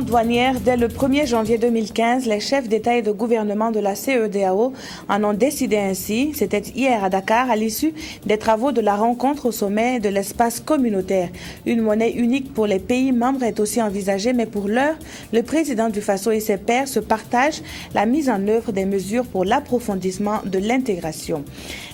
douanière, dès le 1er janvier 2015, les chefs d'État et de gouvernement de la CEDEAO en ont décidé ainsi. C'était hier à Dakar, à l'issue des travaux de la rencontre au sommet de l'espace communautaire. Une monnaie unique pour les pays membres est aussi envisagée, mais pour l'heure, le président du Faso et ses pairs se partagent la mise en œuvre des mesures pour l'approfondissement de l'intégration.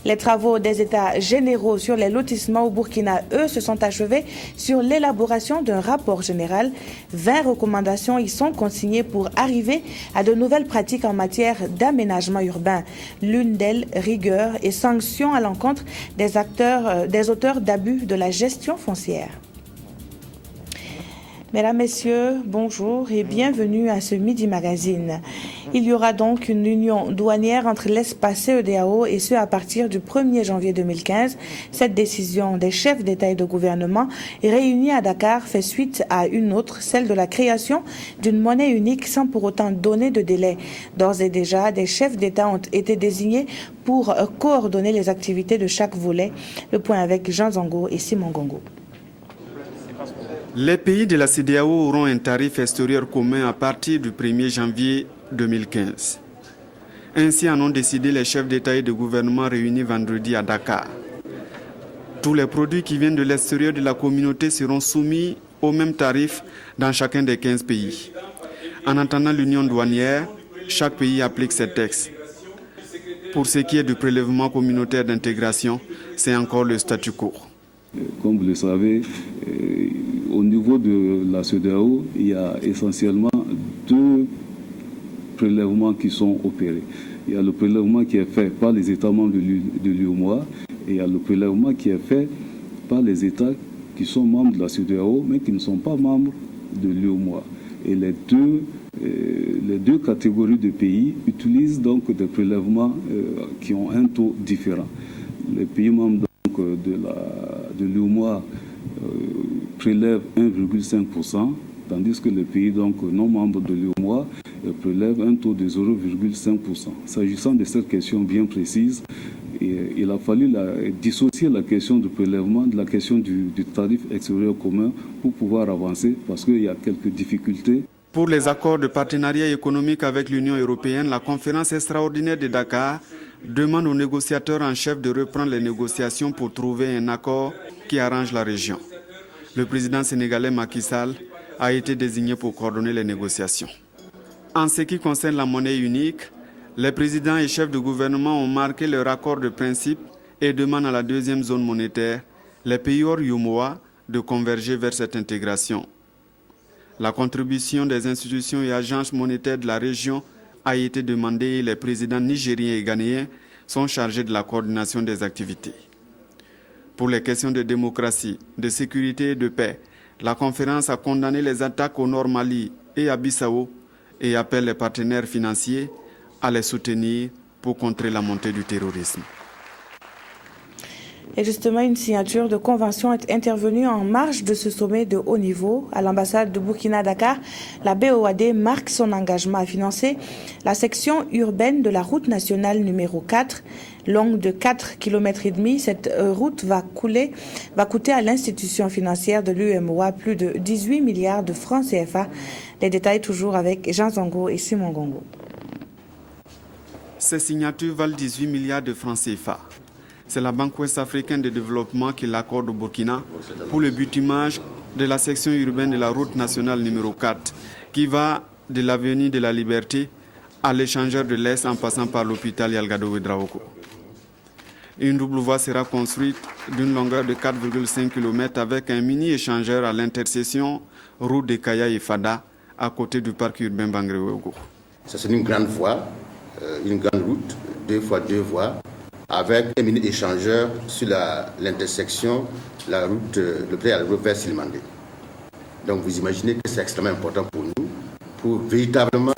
Les travaux des États généraux sur les lotissements au Burkina, eux, se sont achevés sur l'élaboration d'un rapport général. 20 recommandations y sont consignées pour arriver à de nouvelles pratiques en matière d'aménagement urbain. L'une d'elles, rigueur et sanctions à l'encontre des auteurs d'abus de la gestion foncière. Mesdames, Messieurs, bonjour et bienvenue à ce Midi Magazine. Il y aura donc une union douanière entre l'espace CEDEAO et ce à partir du 1er janvier 2015. Cette décision des chefs d'État et de gouvernement réunis à Dakar fait suite à une autre, celle de la création d'une monnaie unique sans pour autant donner de délai. D'ores et déjà, des chefs d'État ont été désignés pour coordonner les activités de chaque volet. Le point avec Jean Zango et Simon Gongo. Les pays de la CEDEAO auront un tarif extérieur commun à partir du 1er janvier 2015. Ainsi en ont décidé les chefs d'État et de gouvernement réunis vendredi à Dakar. Tous les produits qui viennent de l'extérieur de la communauté seront soumis au même tarif dans chacun des 15 pays. En entendant l'union douanière, chaque pays applique ses textes. Pour ce qui est du prélèvement communautaire d'intégration, c'est encore le statu quo. Comme vous le savez, au niveau de la CEDEAO, il y a essentiellement deux prélèvements qui sont opérés. Il y a le prélèvement qui est fait par les États membres de l'UEMOA et il y a le prélèvement qui est fait par les États qui sont membres de la CEDEAO mais qui ne sont pas membres de l'UEMOA. Et les deux catégories de pays utilisent donc des prélèvements qui ont un taux différent. Les pays membres de l'UEMOA prélèvent 1,5%, tandis que les pays non membres de l'UEMOA prélèvent un taux de 0,5%. S'agissant de cette question bien précise, il a fallu dissocier la question du prélèvement de la question du tarif extérieur commun pour pouvoir avancer, parce qu'il y a quelques difficultés. Pour les accords de partenariat économique avec l'Union européenne, la conférence extraordinaire de Dakar demande aux négociateurs en chef de reprendre les négociations pour trouver un accord qui arrange la région. Le président sénégalais Macky Sall a été désigné pour coordonner les négociations. En ce qui concerne la monnaie unique, les présidents et chefs de gouvernement ont marqué leur accord de principe et demandent à la deuxième zone monétaire, les pays hors UEMOA, de converger vers cette intégration. La contribution des institutions et agences monétaires de la région a été demandée et les présidents nigériens et ghanéens sont chargés de la coordination des activités. Pour les questions de démocratie, de sécurité et de paix, la conférence a condamné les attaques au Nord Mali et à Bissau et appelle les partenaires financiers à les soutenir pour contrer la montée du terrorisme. Et justement, une signature de convention est intervenue en marge de ce sommet de haut niveau. À l'ambassade de Burkina à Dakar, la BOAD marque son engagement à financer la section urbaine de la route nationale numéro 4. Longue de 4,5 km, cette route va coûter à l'institution financière de l'UEMOA plus de 18 milliards de francs CFA. Les détails toujours avec Jean Zango et Simon Gongo. Ces signatures valent 18 milliards de francs CFA. C'est la Banque ouest-africaine de développement qui l'accorde au Burkina pour le bitumage de la section urbaine de la route nationale numéro 4 qui va de l'avenue de la Liberté à l'échangeur de l'Est en passant par l'hôpital Yalgado Ouedraogo. Une double voie sera construite d'une longueur de 4,5 km avec un mini-échangeur à l'intersection route de Kaya et Fada à côté du parc urbain Bangré-Ouego. C'est une grande voie, une grande route, 2 fois 2 voies, avec un mini-échangeur sur l'intersection, la route vers Silmandé. Donc vous imaginez que c'est extrêmement important pour nous, pour véritablement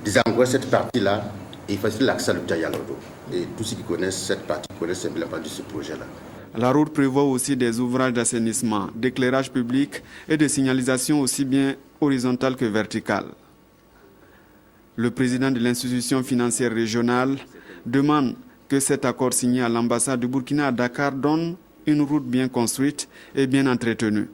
désencourager cette partie-là et faciliter l'accès à l'hôpital Yalgado. Et tous ceux qui connaissent cette partie connaissent simplement de ce projet-là. La route prévoit aussi des ouvrages d'assainissement, d'éclairage public et de signalisation aussi bien horizontale que verticale. Le président de l'institution financière régionale demande que cet accord signé à l'ambassade du Burkina à Dakar donne une route bien construite et bien entretenue.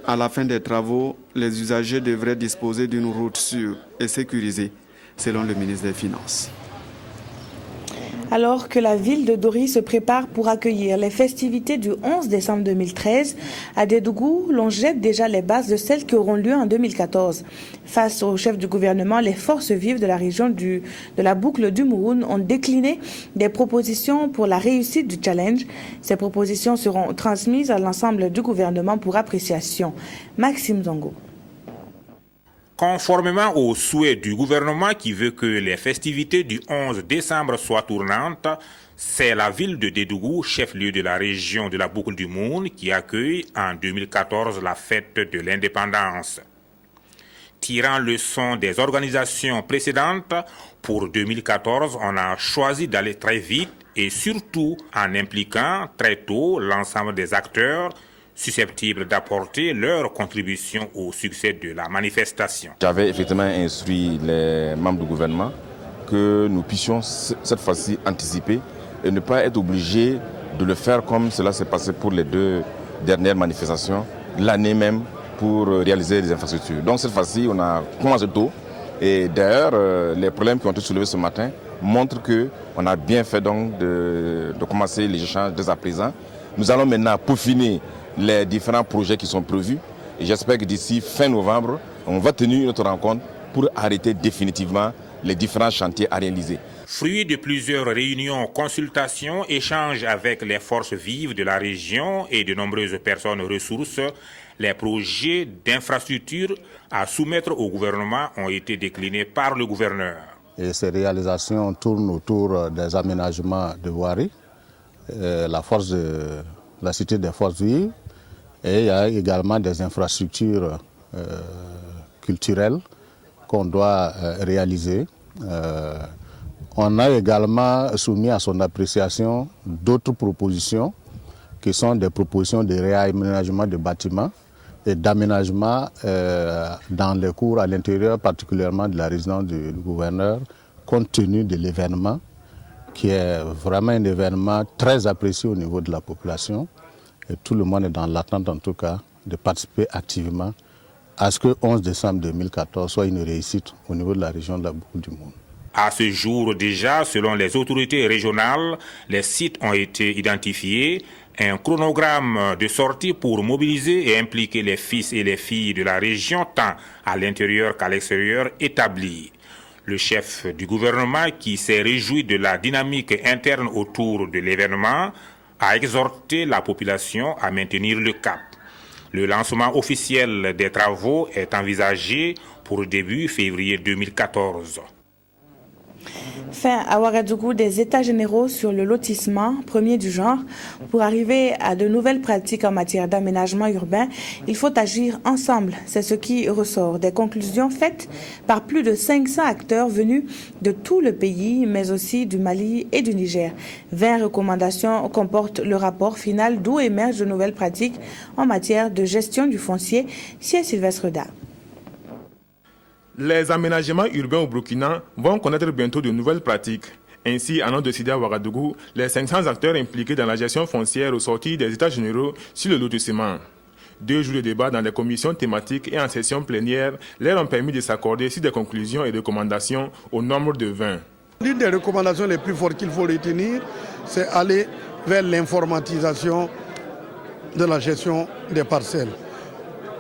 À la fin des travaux, les usagers devraient disposer d'une route sûre et sécurisée, selon le ministre des Finances. Alors que la ville de Dori se prépare pour accueillir les festivités du 11 décembre 2013, à Dédougou, l'on jette déjà les bases de celles qui auront lieu en 2014. Face au chef du gouvernement, les forces vives de la région de la boucle du Mouroun ont décliné des propositions pour la réussite du challenge. Ces propositions seront transmises à l'ensemble du gouvernement pour appréciation. Maxime Zongo. Conformément aux souhaits du gouvernement qui veut que les festivités du 11 décembre soient tournantes, c'est la ville de Dédougou, chef-lieu de la région de la Boucle du Moun, qui accueille en 2014 la fête de l'indépendance. Tirant leçon des organisations précédentes, pour 2014, on a choisi d'aller très vite et surtout en impliquant très tôt l'ensemble des acteurs susceptibles d'apporter leur contribution au succès de la manifestation. J'avais effectivement instruit les membres du gouvernement que nous puissions cette fois-ci anticiper et ne pas être obligés de le faire comme cela s'est passé pour les 2 dernières manifestations, l'année même pour réaliser les infrastructures. Donc cette fois-ci, on a commencé tôt et d'ailleurs, les problèmes qui ont été soulevés ce matin montrent qu'on a bien fait donc de commencer les échanges dès à présent. Nous allons maintenant peaufiner les différents projets qui sont prévus. Et j'espère que d'ici fin novembre, on va tenir notre rencontre pour arrêter définitivement les différents chantiers à réaliser. Fruit de plusieurs réunions, consultations, échanges avec les forces vives de la région et de nombreuses personnes ressources, les projets d'infrastructures à soumettre au gouvernement ont été déclinés par le gouverneur. Et ces réalisations tournent autour des aménagements de voirie, la cité des forces vives, et il y a également des infrastructures culturelles qu'on doit réaliser. On a également soumis à son appréciation d'autres propositions qui sont des propositions de réaménagement de bâtiments et d'aménagement dans les cours à l'intérieur, particulièrement de la résidence du gouverneur, compte tenu de l'événement qui est vraiment un événement très apprécié au niveau de la population. Et tout le monde est dans l'attente, en tout cas, de participer activement à ce que 11 décembre 2014 soit une réussite au niveau de la région de la Boucle du Moun. À ce jour déjà, selon les autorités régionales, les sites ont été identifiés. Un chronogramme de sortie pour mobiliser et impliquer les fils et les filles de la région, tant à l'intérieur qu'à l'extérieur, établi. Le chef du gouvernement, qui s'est réjoui de la dynamique interne autour de l'événement, a exhorté la population à maintenir le cap. Le lancement officiel des travaux est envisagé pour début février 2014. Fin à Ouagadougou des états généraux sur le lotissement, premier du genre. Pour arriver à de nouvelles pratiques en matière d'aménagement urbain, il faut agir ensemble. C'est ce qui ressort des conclusions faites par plus de 500 acteurs venus de tout le pays, mais aussi du Mali et du Niger. 20 recommandations comportent le rapport final d'où émergent de nouvelles pratiques en matière de gestion du foncier. C'est Sylvestre Da. Les aménagements urbains au Burkina vont connaître bientôt de nouvelles pratiques. Ainsi, en ont décidé à Ouagadougou les 500 acteurs impliqués dans la gestion foncière au sortir des états généraux sur le lotissement. 2 jours de débat dans les commissions thématiques et en session plénière leur ont permis de s'accorder sur des conclusions et recommandations au nombre de 20. L'une des recommandations les plus fortes qu'il faut retenir, c'est aller vers l'informatisation de la gestion des parcelles.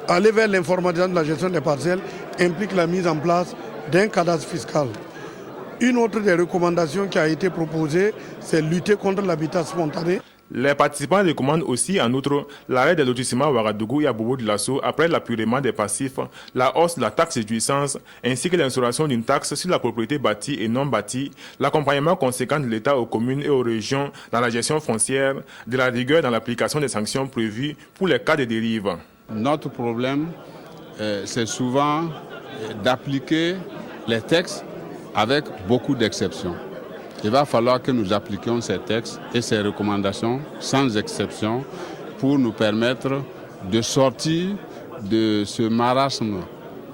Aller vers l'informatisation de la gestion des parcelles implique la mise en place d'un cadastre fiscal. Une autre des recommandations qui a été proposée, c'est lutter contre l'habitat spontané. Les participants recommandent aussi, en outre, l'arrêt des lotissements à Ouagadougou et à Bobo-Dioulasso après l'apurement des passifs, la hausse de la taxe de jouissance, ainsi que l'instauration d'une taxe sur la propriété bâtie et non bâtie, l'accompagnement conséquent de l'État aux communes et aux régions dans la gestion foncière, de la rigueur dans l'application des sanctions prévues pour les cas de dérive. Notre problème, c'est souvent d'appliquer les textes avec beaucoup d'exceptions. Il va falloir que nous appliquions ces textes et ces recommandations sans exception pour nous permettre de sortir de ce marasme,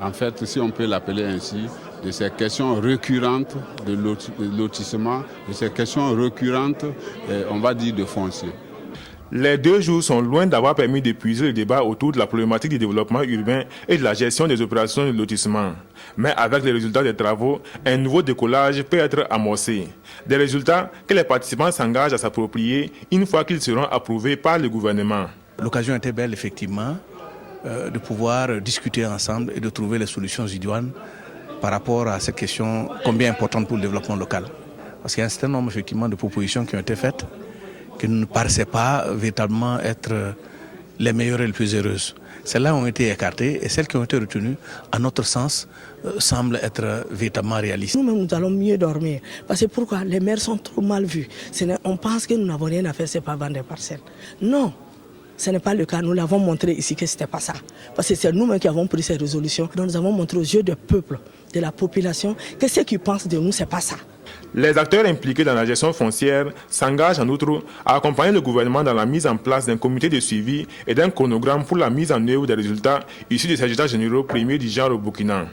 en fait, si on peut l'appeler ainsi, de ces questions récurrentes de lotissement, de ces questions récurrentes, on va dire, de foncier. Les 2 jours sont loin d'avoir permis d'épuiser le débat autour de la problématique du développement urbain et de la gestion des opérations de lotissement. Mais avec les résultats des travaux, un nouveau décollage peut être amorcé. Des résultats que les participants s'engagent à s'approprier une fois qu'ils seront approuvés par le gouvernement. L'occasion était belle, effectivement, de pouvoir discuter ensemble et de trouver les solutions idoines par rapport à cette question combien importante pour le développement local. Parce qu'il y a un certain nombre, effectivement, de propositions qui ont été faites qui ne paraissaient pas véritablement être les meilleures et les plus heureuses. Celles-là ont été écartées et celles qui ont été retenues, à notre sens, semblent être véritablement réalistes. Nous-mêmes, nous allons mieux dormir. Parce que pourquoi? Les maires sont trop mal vus. On pense que nous n'avons rien à faire, c'est pas vendre des parcelles. Non, ce n'est pas le cas. Nous l'avons montré ici que ce n'était pas ça. Parce que c'est nous-mêmes qui avons pris ces résolutions. Donc nous avons montré aux yeux du peuple, de la population, que ce qu'ils pensent de nous, ce n'est pas ça. Les acteurs impliqués dans la gestion foncière s'engagent en outre à accompagner le gouvernement dans la mise en place d'un comité de suivi et d'un chronogramme pour la mise en œuvre des résultats issus des états généraux premiers du genre au Burkina.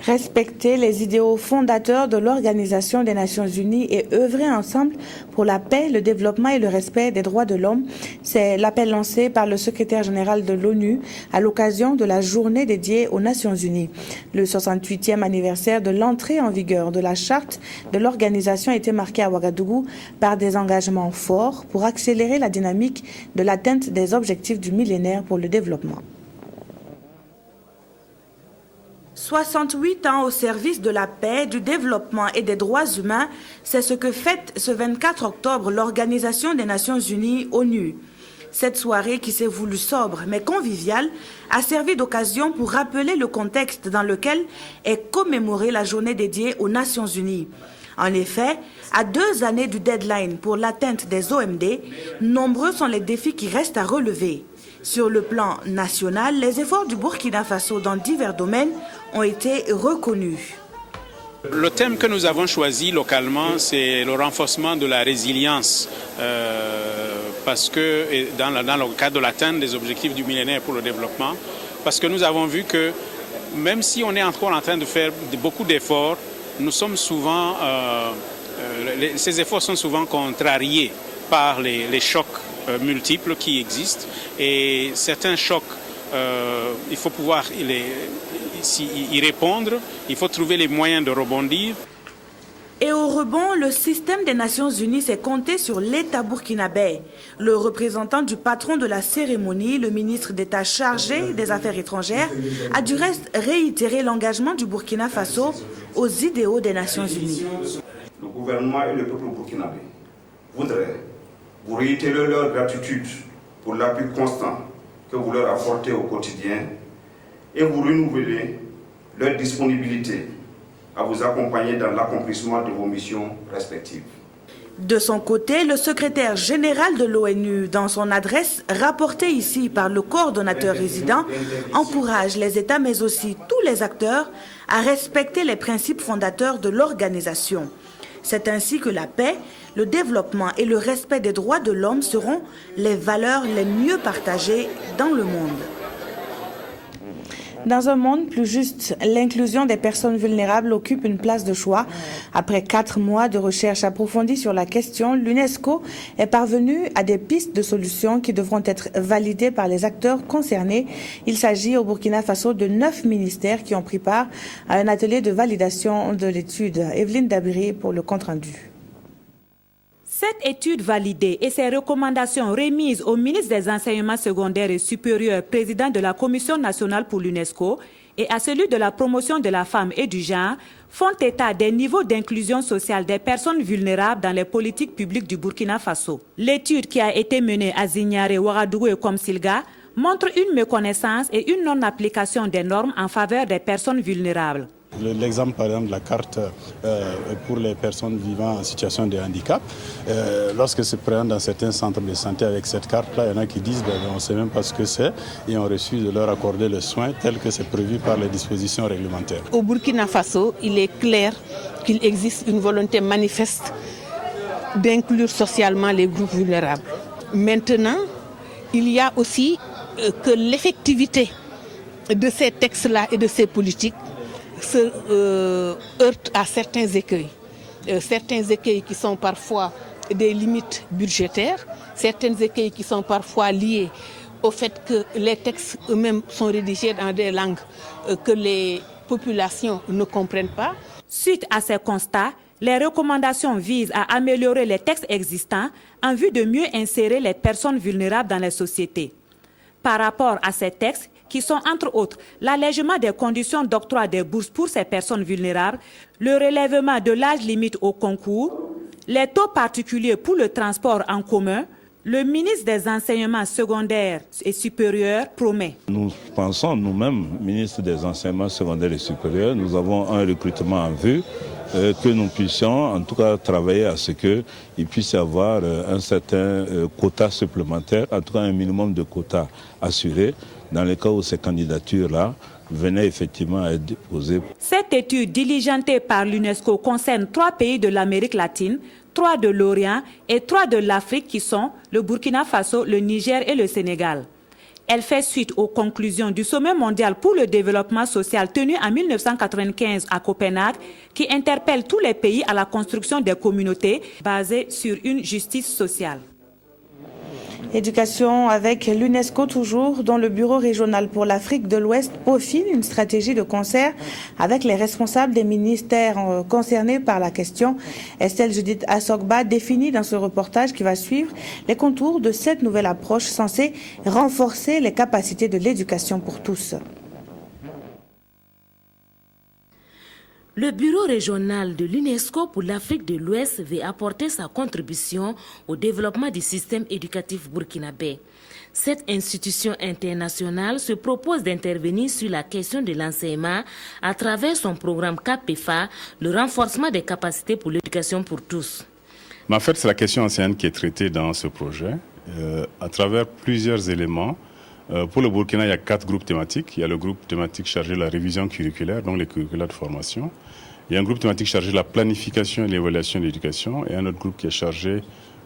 Respecter les idéaux fondateurs de l'Organisation des Nations Unies et œuvrer ensemble pour la paix, le développement et le respect des droits de l'homme, c'est l'appel lancé par le secrétaire général de l'ONU à l'occasion de la journée dédiée aux Nations Unies. Le 68e anniversaire de l'entrée en vigueur de la charte de l'organisation a été marqué à Ouagadougou par des engagements forts pour accélérer la dynamique de l'atteinte des objectifs du millénaire pour le développement. 68 ans au service de la paix, du développement et des droits humains, c'est ce que fête ce 24 octobre l'Organisation des Nations Unies, ONU. Cette soirée, qui s'est voulue sobre mais conviviale, a servi d'occasion pour rappeler le contexte dans lequel est commémorée la journée dédiée aux Nations Unies. En effet, à 2 années du deadline pour l'atteinte des OMD, nombreux sont les défis qui restent à relever. Sur le plan national, les efforts du Burkina Faso dans divers domaines ont été reconnus. Le thème que nous avons choisi localement, c'est le renforcement de la résilience, parce que dans le cadre de l'atteinte des objectifs du millénaire pour le développement, parce que nous avons vu que même si on est encore en train de faire beaucoup d'efforts, nous sommes souvent, ces efforts sont souvent contrariés par les chocs multiples qui existent, et certains chocs, il faut pouvoir y répondre, il faut trouver les moyens de rebondir. Et au rebond, le système des Nations Unies s'est compté sur l'État burkinabé. Le représentant du patron de la cérémonie, le ministre d'État chargé des Affaires étrangères, a du reste réitéré l'engagement du Burkina Faso aux idéaux des Nations Unies. Le gouvernement et le peuple burkinabé voudraient vous réitérer leur gratitude pour l'appui constant que vous leur apportez au quotidien et vous renouveler leur disponibilité à vous accompagner dans l'accomplissement de vos missions respectives. De son côté, le secrétaire général de l'ONU, dans son adresse rapportée ici par le coordonnateur résident, encourage les États mais aussi tous les acteurs à respecter les principes fondateurs de l'organisation. C'est ainsi que la paix, le développement et le respect des droits de l'homme seront les valeurs les mieux partagées dans le monde. Dans un monde plus juste, l'inclusion des personnes vulnérables occupe une place de choix. Après 4 mois de recherche approfondie sur la question, l'UNESCO est parvenue à des pistes de solutions qui devront être validées par les acteurs concernés. Il s'agit au Burkina Faso de 9 ministères qui ont pris part à un atelier de validation de l'étude. Evelyne Dabiri pour le compte-rendu. Cette étude validée et ses recommandations remises au ministre des Enseignements secondaires et supérieurs, président de la Commission nationale pour l'UNESCO, et à celui de la promotion de la femme et du genre, font état des niveaux d'inclusion sociale des personnes vulnérables dans les politiques publiques du Burkina Faso. L'étude qui a été menée à Zignare, Ouagadougou et Komsilga montre une méconnaissance et une non-application des normes en faveur des personnes vulnérables. L'exemple par exemple de la carte pour les personnes vivant en situation de handicap, lorsque se présente dans certains centres de santé avec cette carte-là, il y en a qui disent on ne sait même pas ce que c'est et on refuse de leur accorder le soin tel que c'est prévu par les dispositions réglementaires. Au Burkina Faso, il est clair qu'il existe une volonté manifeste d'inclure socialement les groupes vulnérables. Maintenant, il y a aussi que l'effectivité de ces textes-là et de ces politiques se heurte à certains écueils qui sont parfois des limites budgétaires, certains écueils qui sont parfois liés au fait que les textes eux-mêmes sont rédigés dans des langues que les populations ne comprennent pas. Suite à ces constats, les recommandations visent à améliorer les textes existants en vue de mieux insérer les personnes vulnérables dans les sociétés. Par rapport à ces textes, qui sont entre autres l'allègement des conditions d'octroi des bourses pour ces personnes vulnérables, le relèvement de l'âge limite au concours, les taux particuliers pour le transport en commun, le ministre des Enseignements secondaires et supérieurs promet. Nous pensons nous-mêmes, ministre des Enseignements secondaires et supérieurs, nous avons un recrutement en vue, que nous puissions en tout cas travailler à ce qu'il puisse y avoir un certain quota supplémentaire, en tout cas un minimum de quotas assurés, dans le cas où ces candidatures-là venaient effectivement à être déposées. Cette étude diligentée par l'UNESCO concerne 3 pays de l'Amérique latine, 3 de l'Orient et 3 de l'Afrique qui sont le Burkina Faso, le Niger et le Sénégal. Elle fait suite aux conclusions du Sommet mondial pour le développement social tenu en 1995 à Copenhague, qui interpelle tous les pays à la construction des communautés basées sur une justice sociale. Éducation avec l'UNESCO toujours, dont le bureau régional pour l'Afrique de l'Ouest peaufine une stratégie de concert avec les responsables des ministères concernés par la question. Estelle Judith Assogba définit dans ce reportage qui va suivre les contours de cette nouvelle approche censée renforcer les capacités de l'éducation pour tous. Le bureau régional de l'UNESCO pour l'Afrique de l'Ouest veut apporter sa contribution au développement du système éducatif burkinabé. Cette institution internationale se propose d'intervenir sur la question de l'enseignement à travers son programme CAPEFA, le renforcement des capacités pour l'éducation pour tous. Mais en fait, c'est la question enseignante qui est traitée dans ce projet à travers plusieurs éléments. Pour le Burkina, il y a 4 groupes thématiques. Il y a le groupe thématique chargé de la révision curriculaire, donc les curricula de formation. Il y a un groupe thématique chargé de la planification et l'évaluation de l'éducation. Et un autre groupe qui est chargé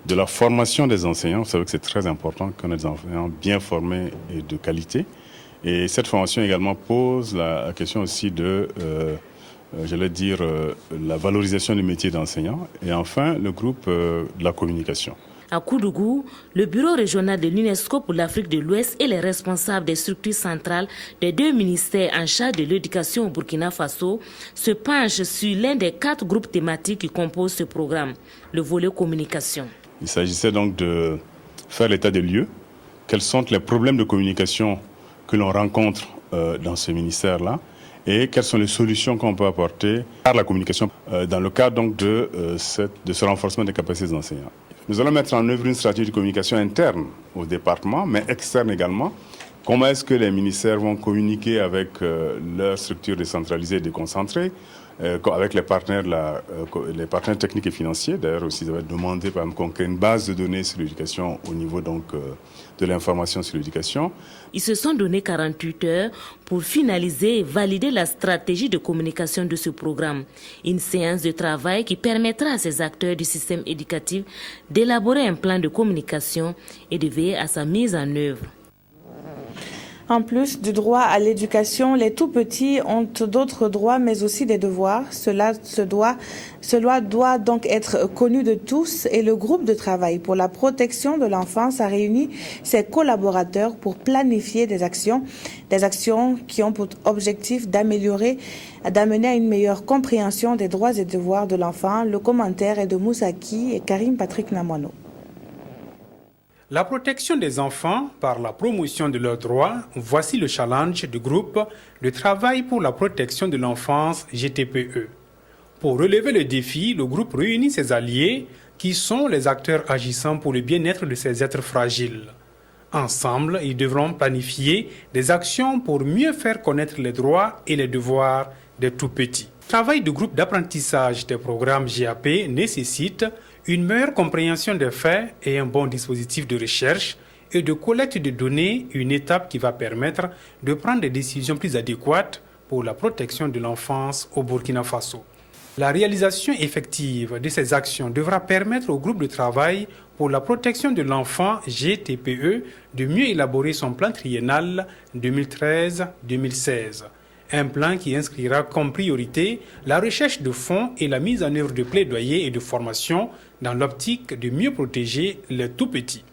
de la formation des enseignants. Vous savez que c'est très important qu'on ait des enseignants bien formés et de qualité. Et cette formation également pose la question aussi de, la valorisation du métier d'enseignant. Et enfin, le groupe de la communication. À Koudougou, le bureau régional de l'UNESCO pour l'Afrique de l'Ouest et les responsables des structures centrales des 2 ministères en charge de l'éducation au Burkina Faso se penchent sur l'un des 4 groupes thématiques qui composent ce programme, le volet communication. Il s'agissait donc de faire l'état des lieux. Quels sont les problèmes de communication que l'on rencontre dans ce ministère-là et quelles sont les solutions qu'on peut apporter par la communication dans le cadre donc de ce renforcement des capacités des enseignants. Nous allons mettre en œuvre une stratégie de communication interne au département, mais externe également. Comment est-ce que les ministères vont communiquer avec leurs structures décentralisées et déconcentrées, avec les partenaires techniques et financiers. D'ailleurs, aussi, ils avaient demandé par exemple, qu'on crée une base de données sur l'éducation au niveau donc, de l'information sur l'éducation. Ils se sont donné 48 heures pour finaliser et valider la stratégie de communication de ce programme. Une séance de travail qui permettra à ces acteurs du système éducatif d'élaborer un plan de communication et de veiller à sa mise en œuvre. En plus du droit à l'éducation, les tout-petits ont d'autres droits, mais aussi des devoirs. Cela doit donc être connu de tous et le groupe de travail pour la protection de l'enfance a réuni ses collaborateurs pour planifier des actions qui ont pour objectif d'amener à une meilleure compréhension des droits et devoirs de l'enfant. Le commentaire est de Moussaki et Karim Patrick Namono. La protection des enfants par la promotion de leurs droits, voici le challenge du groupe de travail pour la protection de l'enfance GTPE. Pour relever le défi, le groupe réunit ses alliés qui sont les acteurs agissant pour le bien-être de ces êtres fragiles. Ensemble, ils devront planifier des actions pour mieux faire connaître les droits et les devoirs des tout-petits. Le travail du groupe d'apprentissage des programmes GAP nécessite une meilleure compréhension des faits et un bon dispositif de recherche et de collecte de données, une étape qui va permettre de prendre des décisions plus adéquates pour la protection de l'enfance au Burkina Faso. La réalisation effective de ces actions devra permettre au groupe de travail pour la protection de l'enfant GTPE de mieux élaborer son plan triennal 2013-2016. Un plan qui inscrira comme priorité la recherche de fonds et la mise en œuvre de plaidoyers et de formations dans l'optique de mieux protéger les tout-petits.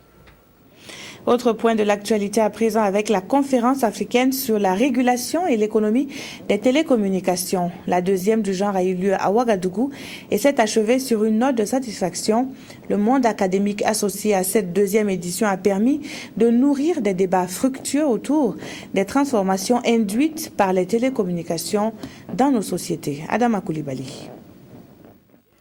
Autre point de l'actualité à présent avec la conférence africaine sur la régulation et l'économie des télécommunications. La deuxième du genre a eu lieu à Ouagadougou et s'est achevée sur une note de satisfaction. Le monde académique associé à cette deuxième édition a permis de nourrir des débats fructueux autour des transformations induites par les télécommunications dans nos sociétés. Adama Koulibaly.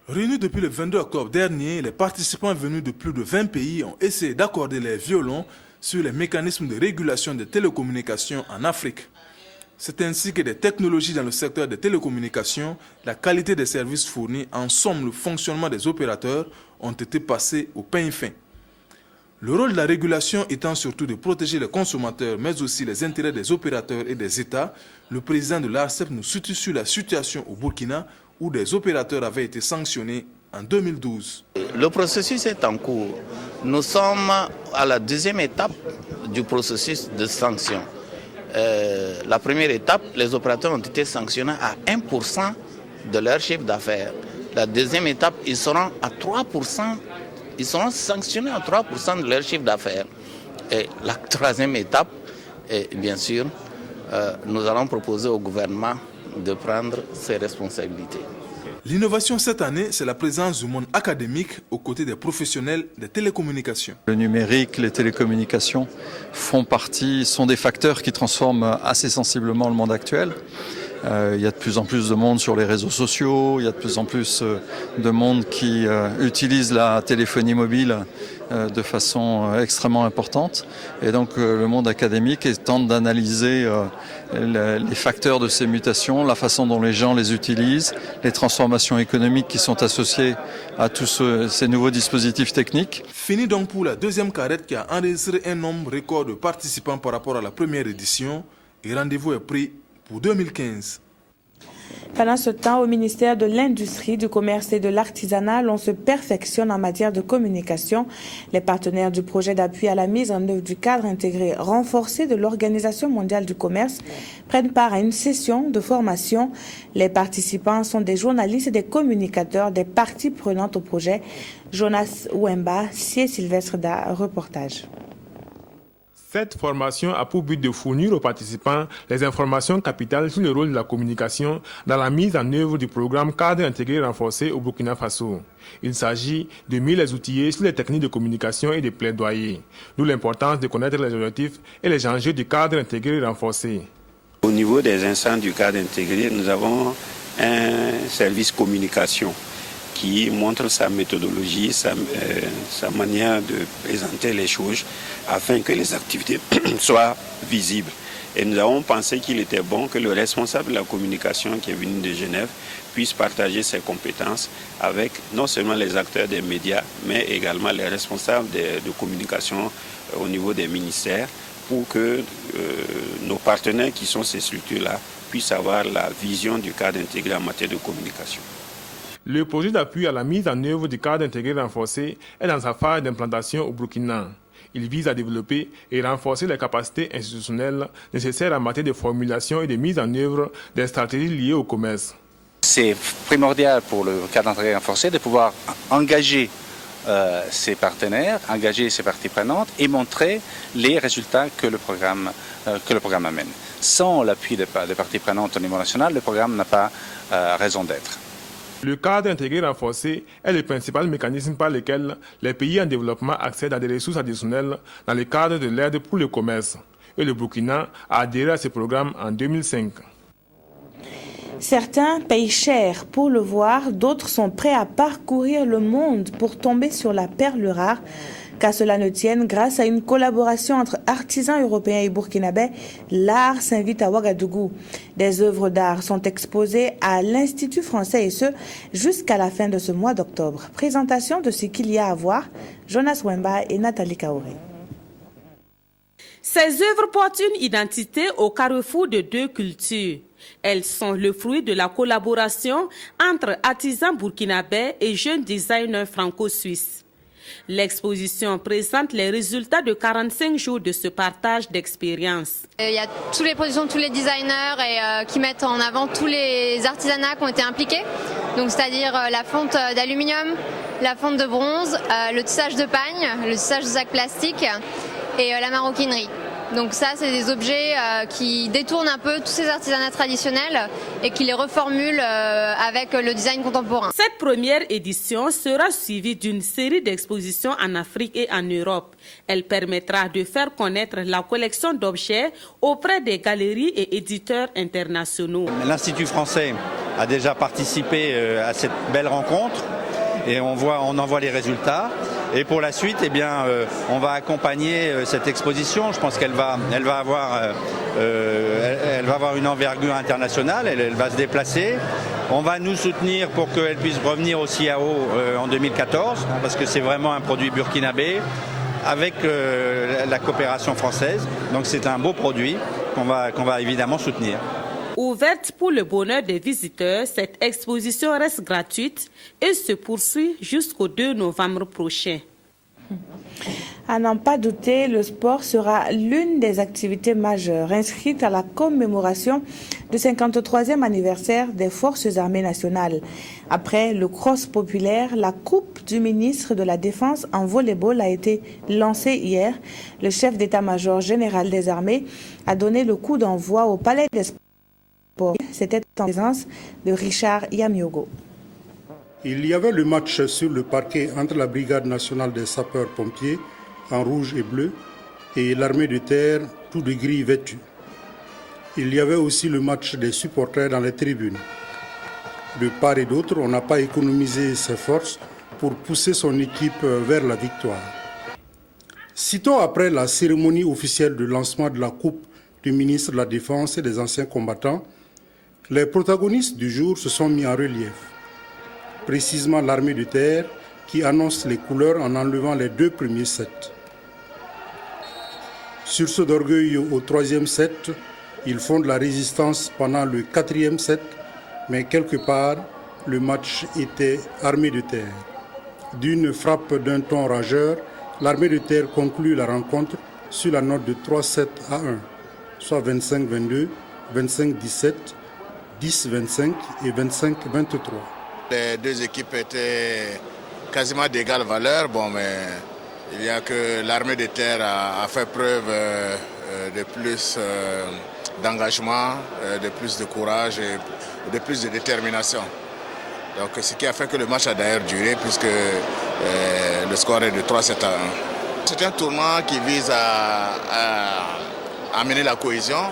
Réunis depuis le 22 octobre dernier, les participants venus de plus de 20 pays ont essayé d'accorder les violons sur les mécanismes de régulation des télécommunications en Afrique. C'est ainsi que des technologies dans le secteur des télécommunications, la qualité des services fournis, en somme le fonctionnement des opérateurs, ont été passés au peigne fin. Le rôle de la régulation étant surtout de protéger les consommateurs, mais aussi les intérêts des opérateurs et des États, le président de l'ARCEP nous situe sur la situation au Burkina, où des opérateurs avaient été sanctionnés en 2012. Le processus est en cours. Nous sommes à la deuxième étape du processus de sanction. La première étape, les opérateurs ont été sanctionnés à 1% de leur chiffre d'affaires. La deuxième étape, ils seront à 3%. Ils seront sanctionnés à 3% de leur chiffre d'affaires. Et la troisième étape, bien sûr, nous allons proposer au gouvernement de prendre ses responsabilités. L'innovation cette année, c'est la présence du monde académique aux côtés des professionnels des télécommunications. Le numérique, les télécommunications sont des facteurs qui transforment assez sensiblement le monde actuel. Il y a de plus en plus de monde sur les réseaux sociaux, il y a de plus en plus de monde qui utilise la téléphonie mobile de façon extrêmement importante. Et donc le monde académique tente d'analyser les facteurs de ces mutations, la façon dont les gens les utilisent, les transformations économiques qui sont associées à tous ces nouveaux dispositifs techniques. Fini donc pour la deuxième carrette qui a enregistré un nombre record de participants par rapport à la première édition, et rendez-vous est pris pour 2015. Pendant ce temps, au ministère de l'Industrie, du Commerce et de l'Artisanat, l'on se perfectionne en matière de communication. Les partenaires du projet d'appui à la mise en œuvre du cadre intégré renforcé de l'Organisation mondiale du commerce prennent part à une session de formation. Les participants sont des journalistes et des communicateurs des parties prenantes au projet. Jonas Wemba, Sié Sylvestre Da, reportage. Cette formation a pour but de fournir aux participants les informations capitales sur le rôle de la communication dans la mise en œuvre du programme cadre intégré renforcé au Burkina Faso. Il s'agit de mieux les outiller sur les techniques de communication et de plaidoyer, d'où l'importance de connaître les objectifs et les enjeux du cadre intégré renforcé. Au niveau des instants du cadre intégré, nous avons un service communication qui montre sa méthodologie, sa manière de présenter les choses afin que les activités soient visibles. Et nous avons pensé qu'il était bon que le responsable de la communication qui est venu de Genève puisse partager ses compétences avec non seulement les acteurs des médias, mais également les responsables de communication au niveau des ministères pour que nos partenaires qui sont ces structures-là puissent avoir la vision du cadre intégré en matière de communication. Le projet d'appui à la mise en œuvre du cadre intégré renforcé est dans sa phase d'implantation au Burkina. Il vise à développer et renforcer les capacités institutionnelles nécessaires en matière de formulation et de mise en œuvre des stratégies liées au commerce. C'est primordial pour le cadre intégré renforcé de pouvoir engager ses partenaires, engager ses parties prenantes et montrer les résultats que le programme amène. Sans l'appui des parties prenantes au niveau national, le programme n'a pas raison d'être. Le cadre intégré renforcé est le principal mécanisme par lequel les pays en développement accèdent à des ressources additionnelles dans le cadre de l'aide pour le commerce. Et le Burkina a adhéré à ce programme en 2005. Certains payent cher pour le voir, d'autres sont prêts à parcourir le monde pour tomber sur la perle rare. Qu'à cela ne tienne, grâce à une collaboration entre artisans européens et burkinabés, l'art s'invite à Ouagadougou. Des œuvres d'art sont exposées à l'Institut français et ce, jusqu'à la fin de ce mois d'octobre. Présentation de ce qu'il y a à voir, Jonas Wemba et Nathalie Kaoré. Ces œuvres portent une identité au carrefour de deux cultures. Elles sont le fruit de la collaboration entre artisans burkinabés et jeunes designers franco-suisses. L'exposition présente les résultats de 45 jours de ce partage d'expérience. Il y a toutes les productions, tous les designers qui mettent en avant tous les artisanats qui ont été impliqués. Donc c'est-à-dire la fonte d'aluminium, la fonte de bronze, le tissage de pagne, le tissage de sacs plastiques et la maroquinerie. Donc ça, c'est des objets qui détournent un peu tous ces artisanats traditionnels et qui les reformulent avec le design contemporain. Cette première édition sera suivie d'une série d'expositions en Afrique et en Europe. Elle permettra de faire connaître la collection d'objets auprès des galeries et éditeurs internationaux. L'Institut français a déjà participé à cette belle rencontre et on en voit les résultats. Et pour la suite, on va accompagner cette exposition. Je pense qu'elle va avoir une envergure internationale, elle va se déplacer. On va nous soutenir pour qu'elle puisse revenir au CIAO en 2014, parce que c'est vraiment un produit burkinabé, avec la coopération française. Donc c'est un beau produit qu'on va évidemment soutenir. Ouverte pour le bonheur des visiteurs, cette exposition reste gratuite et se poursuit jusqu'au 2 novembre prochain. À n'en pas douter, le sport sera l'une des activités majeures inscrites à la commémoration du 53e anniversaire des Forces armées nationales. Après le cross populaire, la Coupe du ministre de la Défense en volleyball a été lancée hier. Le chef d'état-major général des armées a donné le coup d'envoi au Palais des Sports. C'était en présence de Richard Yamiogo. Il y avait le match sur le parquet entre la Brigade nationale des sapeurs-pompiers en rouge et bleu et l'armée de terre tout de gris vêtu. Il y avait aussi le match des supporters dans les tribunes. De part et d'autre, on n'a pas économisé ses forces pour pousser son équipe vers la victoire. Sitôt après la cérémonie officielle de lancement de la Coupe du ministre de la Défense et des anciens combattants, les protagonistes du jour se sont mis en relief. Précisément l'armée de terre qui annonce les couleurs en enlevant les 2 premiers sets. Sursaut d'orgueil au 3e set, ils font de la résistance pendant le 4e set, mais quelque part, le match était armée de terre. D'une frappe d'un ton rageur, l'armée de terre conclut la rencontre sur la note de 3-7 à 1, soit 25-22, 25-17, 10-25 et 25-23. Les deux équipes étaient quasiment d'égale valeur. Mais il y a que l'armée de terre a fait preuve de plus d'engagement, de plus de courage et de plus de détermination. Donc, ce qui a fait que le match a d'ailleurs duré puisque le score est de 3-7 à 1. C'est un tournoi qui vise à amener la cohésion,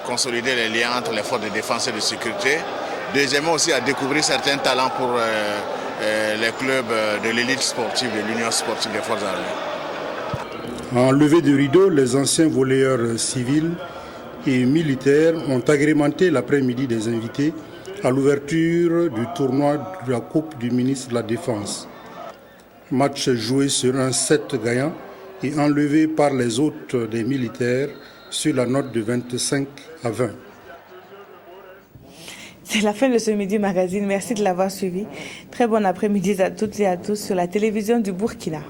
consolider les liens entre les forces de défense et de sécurité. Deuxièmement aussi à découvrir certains talents pour les clubs de l'élite sportive, de l'Union sportive des forces armées. En levée de rideau, les anciens volleyeurs civils et militaires ont agrémenté l'après-midi des invités à l'ouverture du tournoi de la Coupe du ministre de la Défense. Match joué sur un set gagnant et enlevé par les hôtes des militaires sur la note de 25 à 20. C'est la fin de ce Midi Magazine. Merci de l'avoir suivi. Très bon après-midi à toutes et à tous sur la télévision du Burkina.